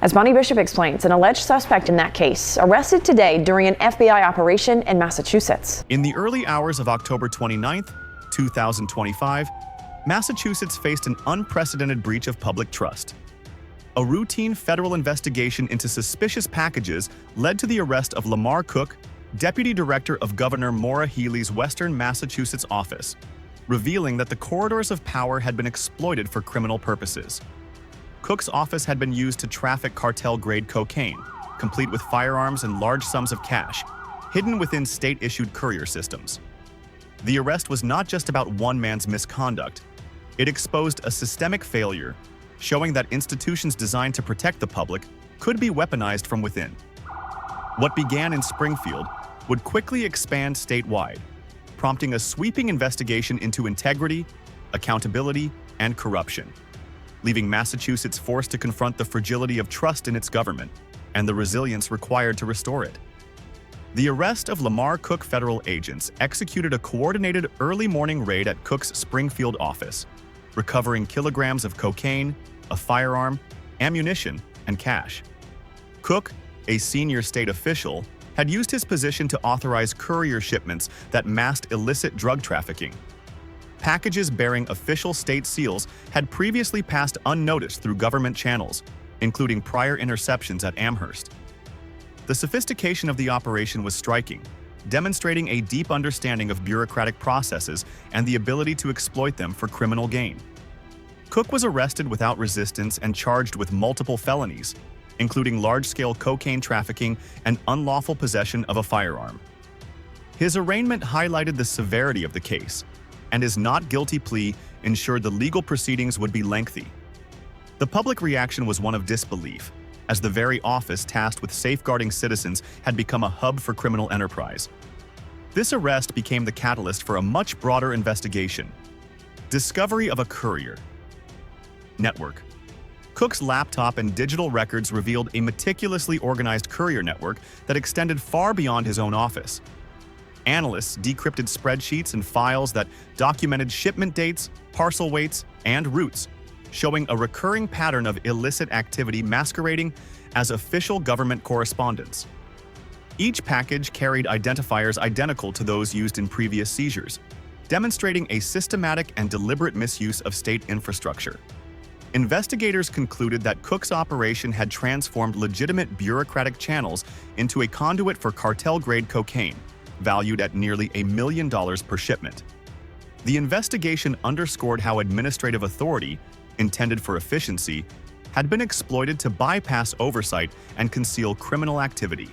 As Bonnie Bishop explains, an alleged suspect in that case arrested today during an FBI operation in Massachusetts. In the early hours of October 29, 2025, Massachusetts faced an unprecedented breach of public trust. A routine federal investigation into suspicious packages led to the arrest of Lamar Cook, Deputy Director of Governor Maura Healey's Western Massachusetts office, revealing that the corridors of power had been exploited for criminal purposes. Cook's office had been used to traffic cartel-grade cocaine, complete with firearms and large sums of cash, hidden within state-issued courier systems. The arrest was not just about one man's misconduct. It exposed a systemic failure, showing that institutions designed to protect the public could be weaponized from within. What began in Springfield would quickly expand statewide, prompting a sweeping investigation into integrity, accountability, and corruption, leaving Massachusetts forced to confront the fragility of trust in its government and the resilience required to restore it. The arrest of Lamar Cook federal agents executed a coordinated early morning raid at Cook's Springfield office, recovering kilograms of cocaine, a firearm, ammunition, and cash. Cook, a senior state official, had used his position to authorize courier shipments that masked illicit drug trafficking. Packages bearing official state seals had previously passed unnoticed through government channels, including prior interceptions at Amherst. The sophistication of the operation was striking, demonstrating a deep understanding of bureaucratic processes and the ability to exploit them for criminal gain. Cook was arrested without resistance and charged with multiple felonies, including large-scale cocaine trafficking and unlawful possession of a firearm. His arraignment highlighted the severity of the case, and his not guilty plea ensured the legal proceedings would be lengthy. The public reaction was one of disbelief, as the very office tasked with safeguarding citizens had become a hub for criminal enterprise. This arrest became the catalyst for a much broader investigation. Discovery of a courier network. Cook's laptop and digital records revealed a meticulously organized courier network that extended far beyond his own office. Analysts decrypted spreadsheets and files that documented shipment dates, parcel weights, and routes, showing a recurring pattern of illicit activity masquerading as official government correspondence. Each package carried identifiers identical to those used in previous seizures, demonstrating a systematic and deliberate misuse of state infrastructure. Investigators concluded that Cook's operation had transformed legitimate bureaucratic channels into a conduit for cartel-grade cocaine, valued at nearly $1 million per shipment. The investigation underscored how administrative authority, intended for efficiency, had been exploited to bypass oversight and conceal criminal activity.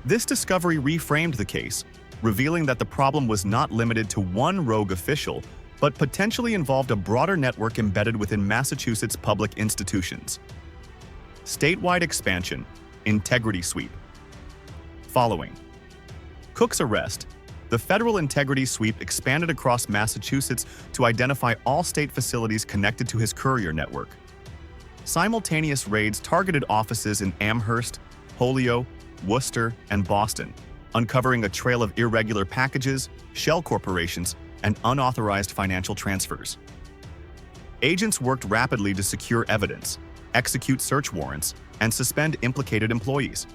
This discovery reframed the case, revealing that the problem was not limited to one rogue official, but potentially involved a broader network embedded within Massachusetts public institutions. Statewide expansion, integrity sweep. Following Cook's arrest, the federal integrity sweep expanded across Massachusetts to identify all state facilities connected to his courier network. Simultaneous raids targeted offices in Amherst, Holyoke, Worcester, and Boston, uncovering a trail of irregular packages, shell corporations, and unauthorized financial transfers. Agents worked rapidly to secure evidence, execute search warrants, and suspend implicated employees.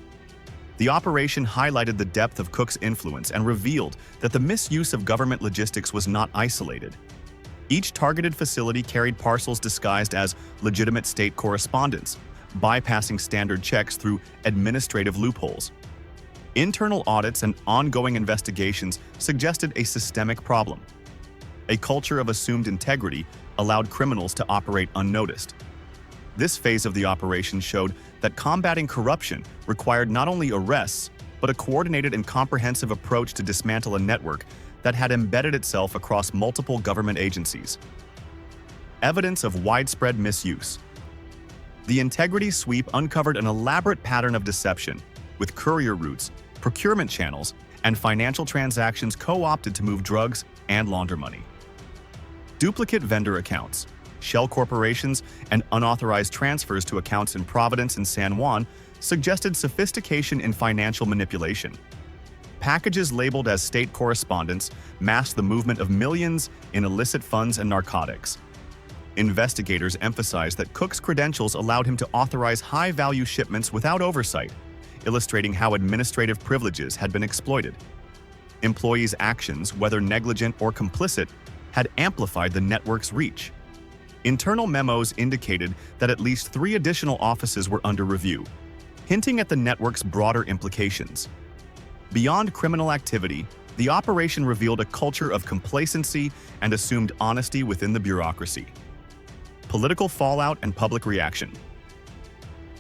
The operation highlighted the depth of Cook's influence and revealed that the misuse of government logistics was not isolated. Each targeted facility carried parcels disguised as legitimate state correspondence, bypassing standard checks through administrative loopholes. Internal audits and ongoing investigations suggested a systemic problem. A culture of assumed integrity allowed criminals to operate unnoticed. This phase of the operation showed that combating corruption required not only arrests, but a coordinated and comprehensive approach to dismantle a network that had embedded itself across multiple government agencies. Evidence of widespread misuse. The integrity sweep uncovered an elaborate pattern of deception, with courier routes, procurement channels, and financial transactions co-opted to move drugs and launder money. Duplicate vendor accounts, shell corporations, and unauthorized transfers to accounts in Providence and San Juan suggested sophistication in financial manipulation. Packages labeled as state correspondence masked the movement of millions in illicit funds and narcotics. Investigators emphasized that Cook's credentials allowed him to authorize high-value shipments without oversight, illustrating how administrative privileges had been exploited. Employees' actions, whether negligent or complicit, had amplified the network's reach. Internal memos indicated that at least 3 additional offices were under review, hinting at the network's broader implications. Beyond criminal activity, the operation revealed a culture of complacency and assumed honesty within the bureaucracy. Political fallout and public reaction.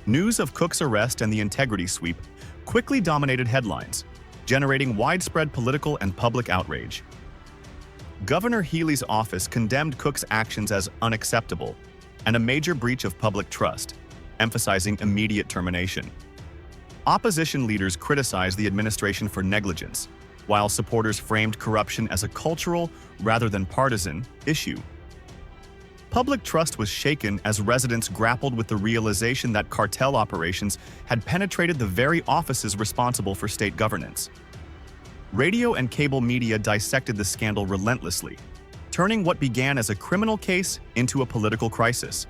News of Cook's arrest and the integrity sweep quickly dominated headlines, generating widespread political and public outrage. Governor Healey's office condemned Cook's actions as unacceptable and a major breach of public trust, emphasizing immediate termination. Opposition leaders criticized the administration for negligence, while supporters framed corruption as a cultural rather than partisan issue. Public trust was shaken as residents grappled with the realization that cartel operations had penetrated the very offices responsible for state governance. Radio and cable media dissected the scandal relentlessly, turning what began as a criminal case into a political crisis.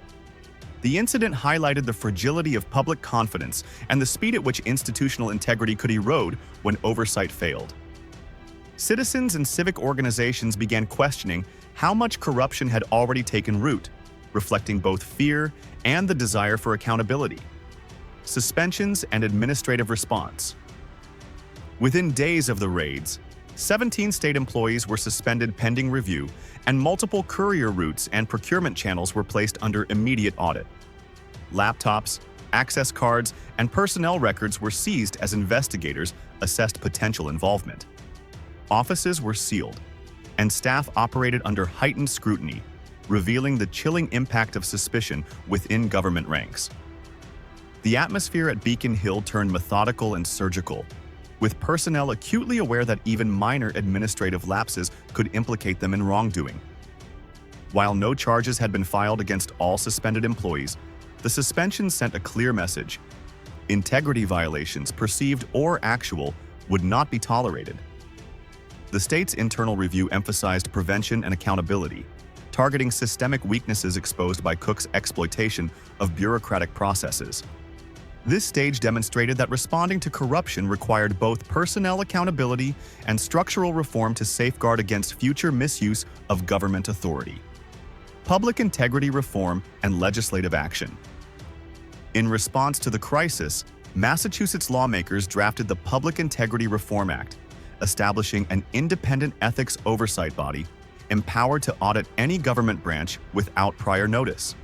The incident highlighted the fragility of public confidence and the speed at which institutional integrity could erode when oversight failed. Citizens and civic organizations began questioning how much corruption had already taken root, reflecting both fear and the desire for accountability. Suspensions and administrative response. Within days of the raids, 17 state employees were suspended pending review, and multiple courier routes and procurement channels were placed under immediate audit. Laptops, access cards, and personnel records were seized as investigators assessed potential involvement. Offices were sealed, and staff operated under heightened scrutiny, revealing the chilling impact of suspicion within government ranks. The atmosphere at Beacon Hill turned methodical and surgical, with personnel acutely aware that even minor administrative lapses could implicate them in wrongdoing. While no charges had been filed against all suspended employees, the suspension sent a clear message: integrity violations, perceived or actual, would not be tolerated. The state's internal review emphasized prevention and accountability, targeting systemic weaknesses exposed by Cook's exploitation of bureaucratic processes. This stage demonstrated that responding to corruption required both personnel accountability and structural reform to safeguard against future misuse of government authority. Public integrity reform and legislative action. In response to the crisis, Massachusetts lawmakers drafted the Public Integrity Reform Act, establishing an independent ethics oversight body empowered to audit any government branch without prior notice.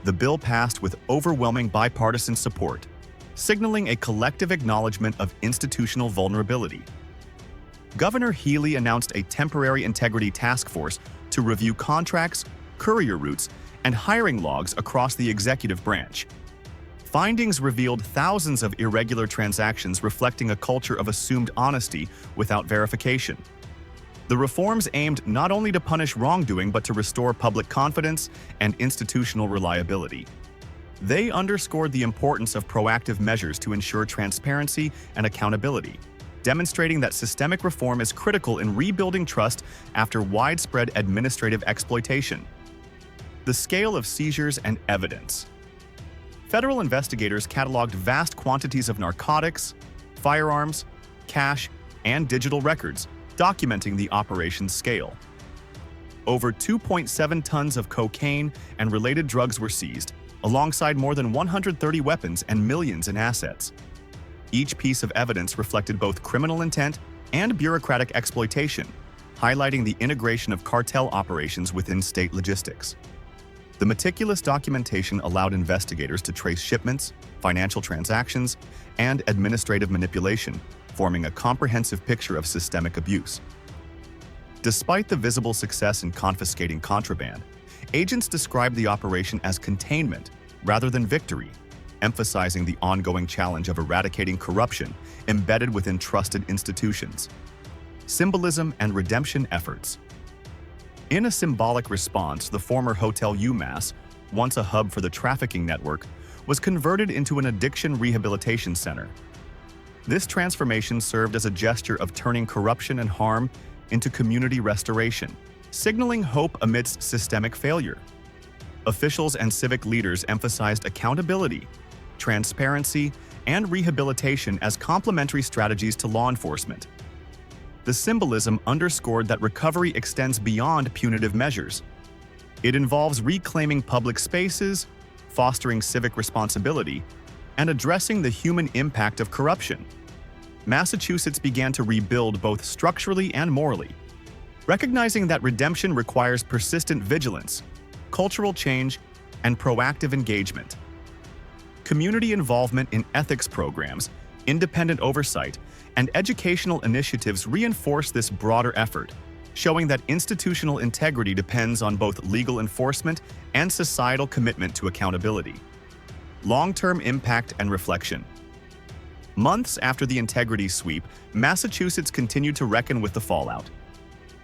The bill passed with overwhelming bipartisan support, signaling a collective acknowledgement of institutional vulnerability. Governor Healey announced a temporary integrity task force to review contracts, courier routes, and hiring logs across the executive branch. Findings revealed thousands of irregular transactions reflecting a culture of assumed honesty without verification. The reforms aimed not only to punish wrongdoing but to restore public confidence and institutional reliability. They underscored the importance of proactive measures to ensure transparency and accountability, demonstrating that systemic reform is critical in rebuilding trust after widespread administrative exploitation. The scale of seizures and evidence. Federal investigators cataloged vast quantities of narcotics, firearms, cash, and digital records, documenting the operation's scale. Over 2.7 tons of cocaine and related drugs were seized, alongside more than 130 weapons and millions in assets. Each piece of evidence reflected both criminal intent and bureaucratic exploitation, highlighting the integration of cartel operations within state logistics. The meticulous documentation allowed investigators to trace shipments, financial transactions, and administrative manipulation, forming a comprehensive picture of systemic abuse. Despite the visible success in confiscating contraband, agents described the operation as containment rather than victory, emphasizing the ongoing challenge of eradicating corruption embedded within trusted institutions. Symbolism and redemption efforts. In a symbolic response, the former Hotel UMass, once a hub for the trafficking network, was converted into an addiction rehabilitation center. This transformation served as a gesture of turning corruption and harm into community restoration, signaling hope amidst systemic failure. Officials and civic leaders emphasized accountability, transparency, and rehabilitation as complementary strategies to law enforcement. The symbolism underscored that recovery extends beyond punitive measures. It involves reclaiming public spaces, fostering civic responsibility, and addressing the human impact of corruption. Massachusetts began to rebuild both structurally and morally, recognizing that redemption requires persistent vigilance, cultural change, and proactive engagement. Community involvement in ethics programs, independent oversight, and educational initiatives reinforce this broader effort, showing that institutional integrity depends on both legal enforcement and societal commitment to accountability. Long-term impact and reflection. Months after the integrity sweep, Massachusetts continued to reckon with the fallout.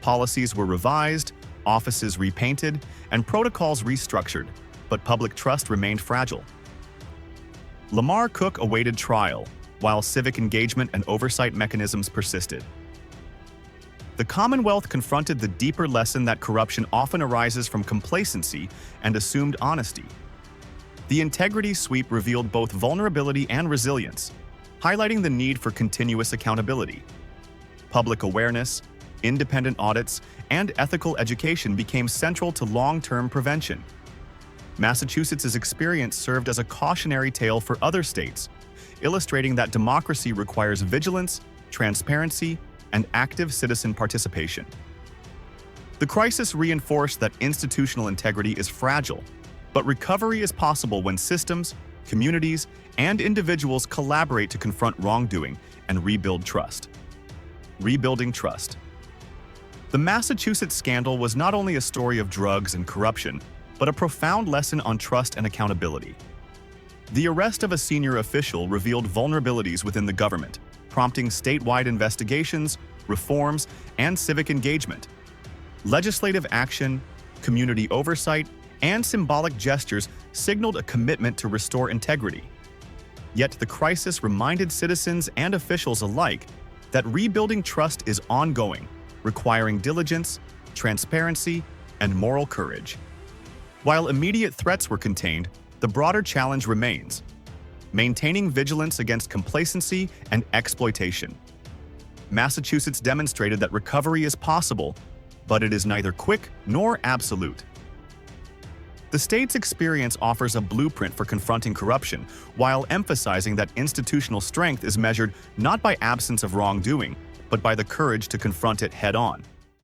Policies were revised, offices repainted, and protocols restructured, but public trust remained fragile. Lamar Cook awaited trial, while civic engagement and oversight mechanisms persisted. The Commonwealth confronted the deeper lesson that corruption often arises from complacency and assumed honesty. The integrity sweep revealed both vulnerability and resilience, highlighting the need for continuous accountability. Public awareness, independent audits, and ethical education became central to long-term prevention. Massachusetts' experience served as a cautionary tale for other states, illustrating that democracy requires vigilance, transparency, and active citizen participation. The crisis reinforced that institutional integrity is fragile, but recovery is possible when systems, communities, and individuals collaborate to confront wrongdoing and rebuild trust. Rebuilding trust. The Massachusetts scandal was not only a story of drugs and corruption, but a profound lesson on trust and accountability. The arrest of a senior official revealed vulnerabilities within the government, prompting statewide investigations, reforms, and civic engagement. Legislative action, community oversight, and symbolic gestures signaled a commitment to restore integrity. Yet the crisis reminded citizens and officials alike that rebuilding trust is ongoing, requiring diligence, transparency, and moral courage. While immediate threats were contained, the broader challenge remains: maintaining vigilance against complacency and exploitation. Massachusetts demonstrated that recovery is possible, but it is neither quick nor absolute. The state's experience offers a blueprint for confronting corruption, while emphasizing that institutional strength is measured not by absence of wrongdoing, but by the courage to confront it head-on.